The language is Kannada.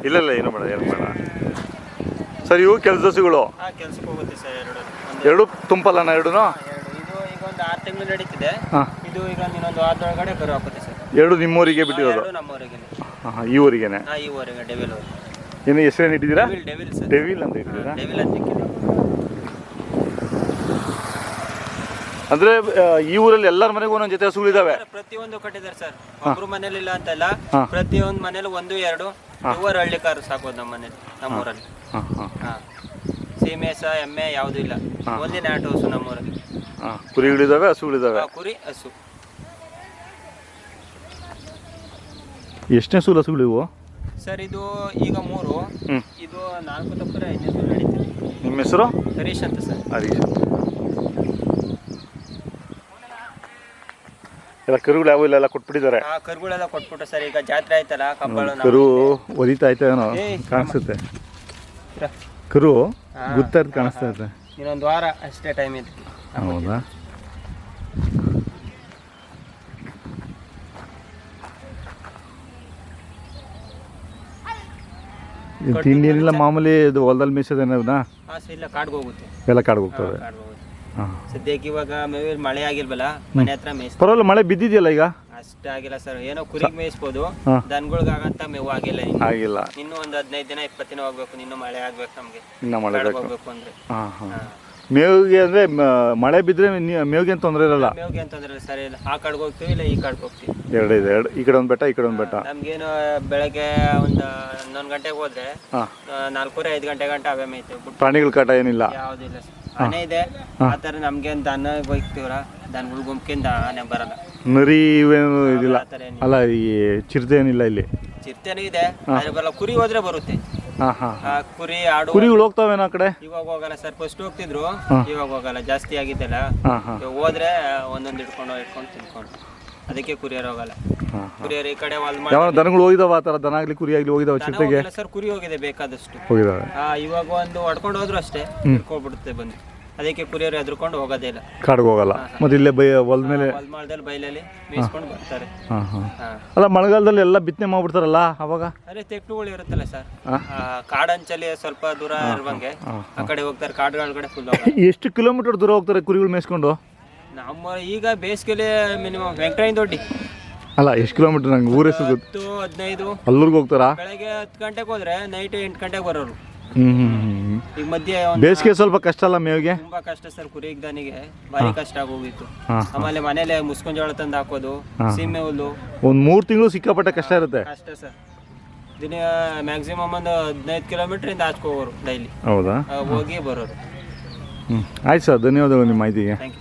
ಇಲ್ಲ ಇಲ್ಲ ಏನು ಬೇಡ ಏನು ಬೇಡ ಸರ್. ಇವು ಕೆಲಸ ಹಸುಗಳು ಕೆಲ್ಸಕ್ಕೆ ಹೋಗುತ್ತೆ ಸರ್. ಎರಡು ತುಂಬಲ್ಲಣ್ಣ ಎರಡೂ? ಇದು ಈಗ ಒಂದು 6 ತಿಂಗಳು ನಡೀತಿದೆ. ಇದು ಈಗ ಇನ್ನೊಂದು ವಾರದೊಳಗಡೆ ಕರು ಹಾಕುತ್ತೆ ಸರ್. ಎರಡು ನಿಮ್ಮೂರಿಗೆ ಬಿಟ್ಟಿರೋದು? ನಮ್ಮೂರಿಗೆ. ಈ ಊರಿಗೆನೆ? ಈ ಊರಿಗೆ ಡೆವಿಲ್. ಏನು ಹೆಸರೇನು ಇಟ್ಟಿದ್ದೀರಾ? Devil sir. ಡೆವಿಲ್ ಅಂತ ಇಟ್ಟಿದ್ದೀರಾ? ಡೆವಿಲ್ ಅಂತ ಇಟ್ಟಿದ್ದೀವಿ. ಅಂದ್ರೆ ಈ ಊರಲ್ಲಿ ಎಲ್ಲರ ಮನೆಗೂ ಒಂದೊಂದು ಜೊತೆ ಹಸುಗಳಿದಾವೆ? ಪ್ರತಿಯೊಂದು ಕಟ್ಟಿದ್ದಾರೆ ಸರ್. ಒಬ್ರು ಮನೇಲಿ ಇಲ್ಲ ಅಂತಲ್ಲ, ಪ್ರತಿಯೊಂದು ಮನೇಲಿ 1-2 ಇವರು ಹಳ್ಳಿ ಕಾರು ಸಾಕೋದು ನಮ್ಮ ಮನೇಲಿ, ನಮ್ಮೂರಲ್ಲಿ. ಸೀಮೆ ಎಮ್ಮೆ ಯಾವುದು ಇಲ್ಲ, ಒಂದೇ ನಾಟು ಹಸು ನಮ್ಮೂರಲ್ಲಿ. ಕುರಿಗಳಿದಾವೆ, ಹಸುಗಳಿದಾವೆ? ಕುರಿ ಹಸು. ಎಷ್ಟನೇ ಸೂಲು ಹಸುಗಳು ಇವು ಸರ್? ಇದು ಈಗ 3, ಇದು 4 ತಪ್ಪರೆ 5ನೇ ಸೂಲು ನಡೀತಿದೆ. ನಿಮ್ಮ ಹೆಸರು? ಹರೀಶ್ ಅಂತ ಸರ್. ಹರೀಶ್. ಎಲ್ಲ ಕರುಗಳು ಯಾವ ಇಲ್ಲ ಕೊಟ್ಬಿಟ್ಟಿದ್ದಾರೆ? ಕರುಗಳೆಲ್ಲ ಕೊಟ್ಬಿಟ್ಟು ಸರ್. ಈಗ ಜಾತ್ರೆ ಆಯ್ತಲ್ಲ, ಕಬ್ಬಾಳು ಕರು ಒದಿತಾ ಐತೇನೋ ಕಾಣಿಸುತ್ತೆ. ಕರು ಗೊತ್ತಾ ಕಾಣಿಸ್ತಾ ಇದೆ. ಇನ್ನೊಂದು ವಾರ ಅಷ್ಟೇ ಟೈಮ್ ಇದೆ. ಹೌದಾ? ತಿಂಡಿ ಏನಿಲ್ಲ, ಮಾಮೂಲಿ ಇದು ಹೊಲದಲ್ಲಿ ಮೇಯ್ಸೋದೇನಾ? ಇಲ್ಲ, ಕಾಡ್ಗೆ ಹೋಗುತ್ತೆ. ಎಲ್ಲ ಕಾಡ್ಗೆ ಹೋಗ್ತವೆ. ಸದ್ಯಕ್ಕೆ ಇವಾಗ ಮೇವು ಮಳೆ ಆಗಿಲ್ವಲ್ಲ, ಮನೆ ಹತ್ರ ಮೇಯಿಸ್. ಪರವಾಗಿಲ್ಲ, ಮಳೆ ಬಿದ್ದಿದೆಯಲ್ಲ ಈಗ? ಅಷ್ಟೇ ಆಗಿಲ್ಲ ಸರ್. ಏನೋ ಕುರಿಗೆ ಮೇಯಿಸ್ಬೋದು, ದನಗಳಿಗಾಗಂತ ಮೇವು ಆಗಿಲ್ಲ. ಇನ್ನು ಒಂದು 15 ದಿನ 20 ದಿನ ಹೋಗ್ಬೇಕು. ಇನ್ನು ಮಳೆ ಆಗ್ಬೇಕು ನಮ್ಗೆ. ಇನ್ನ ಮಳೆ ಹೋಗ್ಬೇಕು ಅಂದ್ರೆ ಮೇವಿಗೆ ಅಂದ್ರೆ ಮಳೆ ಬಿದ್ರೆ ಮೇವಿಗೆ ಏನು ತೊಂದರೆ ಇರಲ್ಲ? ಮೇವಿಗೆ ಏನು ತೊಂದರೆ ಇಲ್ಲ ಸರ್. ಇಲ್ಲ ಆ ಕಾಡ್ಗೆ ಹೋಗ್ತೀವಿ, ಇಲ್ಲ ಈ ಕಾಡ್ಗೆ ಹೋಗ್ತೀವಿ. ಎರಡು ಇದೆ, ಈ ಕಡೆ ಒಂದು ಬೆಟ್ಟ, ಈ ಕಡೆ ಒಂದು ಬೆಟ್ಟ. ನಮ್ಗೇನು ಬೆಳಗ್ಗೆ ಒಂದು 11 ಗಂಟೆಗೆ ಹೋದ್ರೆ 4-5 ಗಂಟೆ ಗಂಟ ಅವೇ ಮೇಯ್ತೀವಿ. ಪ್ರಾಣಿಗಳ ಕಾಟ ಏನಿಲ್ಲ? ಯಾವುದಿಲ್ಲ ಸರ್. ಆನೆ ಇದೆ ಆ ಥರ. ನಮ್ಗೆ ದನ ಹೋಗ್ತೀವ್ರ, ದನಗಳು ಗುಂಪಿಂದ ಆನೆ ಬರಲ್ಲ. ನರಿ ಇವೇನು ಇದಿಲ್ಲ ಅಲ್ಲ? ಈ ಚಿರತೆ ಏನಿಲ್ಲ ಇಲ್ಲಿ? ಚಿರತೆನೂ ಇದೆ, ಬರಲ್ಲ. ಕುರಿ ಹೋದ್ರೆ ಬರುತ್ತೆ. ಕುರಿ ಆಡು ಕುರಿಗಳು ಹೋಗ್ತಾವೇನೋ ಆ ಕಡೆ? ಇವಾಗ ಹೋಗಲ್ಲ ಸರ್. ಫಸ್ಟ್ ಹೋಗ್ತಿದ್ರು, ಇವಾಗ ಹೋಗಲ್ಲ. ಜಾಸ್ತಿ ಆಗಿದ್ದಲ್ಲ, ಹೋದ್ರೆ ಒಂದೊಂದು ಇಟ್ಕೊಂಡು ತಿನ್ಕೊಂಡು. ಅದಕ್ಕೆ ಕುರಿಯರ್ ಹೋಗಲ್ಲ. ಕುರಿಯರ್ ಈ ಕಡೆ ದನಗಳು ಹೋಗಿದಾವ? ಆ ಥರ ದನ ಆಗ್ಲಿ ಕುರಿ ಆಗ್ಲಿ ಹೋಗಿದಾವ ಚಿರತೆಗೆ? ಸರ್, ಕುರಿ ಹೋಗಿದೆ ಬೇಕಾದಷ್ಟು ಹೋಗಿದಾವೆ. ಇವಾಗ ಒಂದು ಹೊಡ್ಕೊಂಡು ಹೋದ್ರು ಅಷ್ಟೇ, ಹಿಡ್ಕೊಳ್ಬಿಡುತ್ತೆ ಬಂದು. ಅದಕ್ಕೆ ಕುರಿಯರ್ ಎದ್ರುಕೊಂಡು ಹೋಗೋದೇ ಇಲ್ಲ, ಕಾಡ್ಗೆ ಹೋಗಲ್ಲ. ಮತ್ತೆ ಇಲ್ಲೇ ಹೊಲದ ಮೇಲೆ ಹೊಲಮಾಳದಲ್ಲಿ ಬೈಲಲ್ಲಿ ಮೇಯಿಸ್ಕೊಂಡು ಬರ್ತಾರೆ. ಅಲ್ಲ, ಮಳೆಗಾಲದಲ್ಲಿ ಎಲ್ಲ ಬಿತ್ತನೆ ಮಾಡ್ಬಿಡ್ತಾರಲ್ಲ ಅವಾಗ? ಅದೇ ತೆಕ್ಟುಗಳು ಇರುತ್ತಲ್ಲ ಸರ್, ಕಾಡಂಚಲಿ ಸ್ವಲ್ಪ ದೂರ ಇರುವಂಗೆ ಆ ಕಡೆ ಹೋಗ್ತಾರೆ. ಕಾಡುಗಳ ಫುಲ್. ಎಷ್ಟು ಕಿಲೋಮೀಟರ್ ದೂರ ಹೋಗ್ತಾರೆ ಕುರಿಗಳು ಮೇಯಿಸ್ಕೊಂಡು? ನಮ್ಮ ಈಗ ಬೇಸಿಗೆಲಿ ಮಿನಿಮಮ್ ವೆಂಕಟರಾಯನ ದೊಡ್ಡಿ. ಅಲ್ಲ, ಎಷ್ಟು ಕಿಲೋಮೀಟರ್? ನಂಗೆ ಊರ ಹೆಸರು 10-15. ಅಲ್ಲೂರ್ಗೆ ಹೋಗ್ತಾರಾ? ಬೆಳಗ್ಗೆ 10 ಗಂಟೆಗೆ ಹೋದ್ರೆ ನೈಟ್ 8 ಗಂಟೆಗೆ ಬರೋರು. ಈಗ ಮಧ್ಯೆ ಬೇಸಿಗೆ ಸ್ವಲ್ಪ ಕಷ್ಟ ಅಲ್ಲ ಮೇವಿಗೆ? ತುಂಬಾ ಕಷ್ಟ ಸರ್. ಕುರಿಗೆ ದನಿಗೆ ಭಾರಿ ಕಷ್ಟ ಆಗೋಗಿತ್ತು. ಆಮೇಲೆ ಮನೇಲೆ ಮುಸ್ಕೊಂಡ್ ಜೋಳ ತಂದು ಹಾಕೋದು, ಸೀಮೆ ಹುಲ್ಲು. ಒಂದು 3 ತಿಂಗಳು ಸಿಕ್ಕಾಪಟ್ಟೆ ಕಷ್ಟ ಇರುತ್ತೆ. ಕಷ್ಟ ಸರ್. ದಿನ ಮ್ಯಾಕ್ಸಿಮಮ್ ಒಂದು 15 ಕಿಲೋಮೀಟರ್ ಆಚೆ ಹೋಗೋರು ಡೈಲಿ. ಹೌದಾ? ಹೋಗಿ ಬರೋರು. ಆಯ್ತು ಸರ್, ಧನ್ಯವಾದಗಳು ನಿಮ್ಮ ಮಾಹಿತಿಗೆ. Thank you.